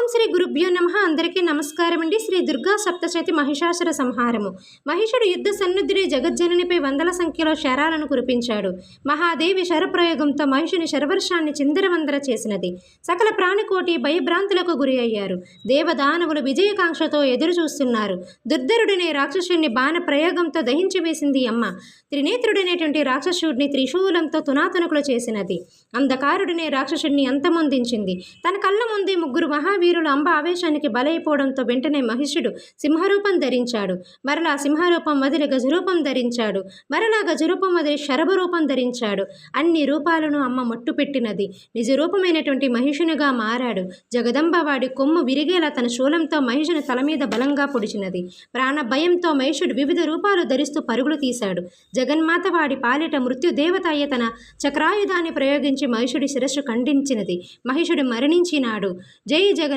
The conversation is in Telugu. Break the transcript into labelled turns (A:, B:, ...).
A: శ్రీ గురుభ్యో నమః. అందరికీ నమస్కారం అండి. శ్రీ దుర్గా సప్తశతి మహిషాసుర సంహారము. మహిషుడు యుద్ధ సన్నుద్ధుడై జగజ్జననిపై వందల సంఖ్యలో శరాలను కురిపించాడు. మహాదేవి శరప్రయోగంతో మహిషుని శరవర్షాన్ని చిందరవందర చేసినది. సకల ప్రాణికోటి భయభ్రాంతులకు గురి అయ్యారు. దేవదానవులు విజయకాంక్షతో ఎదురు చూస్తున్నారు. దుర్ధరుడనే రాక్షసుడిని బాణ ప్రయోగంతో దహించి వేసింది అమ్మ. త్రినేత్రుడనేటువంటి రాక్షసుడిని త్రిశూలంతో తునాతునకులు చేసినది. అంధకారుడనే రాక్షసుడిని అంతమొందించింది. తన కళ్ళ ముందే ముగ్గురు మహావీరులు అంబ ఆవేశానికి బలైపోవడంతో వెంటనే మహిషుడు సింహరూపం ధరించాడు. మరలా సింహరూపం వదిలి గజరూపం ధరించాడు. మరలా గజరూపం వదిలి శరభరూపం ధరించాడు. అన్ని రూపాలను అమ్మ మట్టుపెట్టినది. నిజరూపమైనటువంటి మహిషునిగా మారాడు. జగదంబ వాడి కొమ్ము విరిగేలా తన శూలంతో మహిషుని తల మీద బలంగా పొడిచినది. ప్రాణ భయంతో మహిషుడు వివిధ రూపాలు ధరిస్తూ పరుగులు తీశాడు. జగన్మాత వాడి పాలిట మృత్యుదేవత అయ్య తన చక్రాయుధాన్ని ప్రయోగించి మహిషుడి శిరస్సు ఖండించినది. మహిషుడు మరణించినాడు. జై జగన్.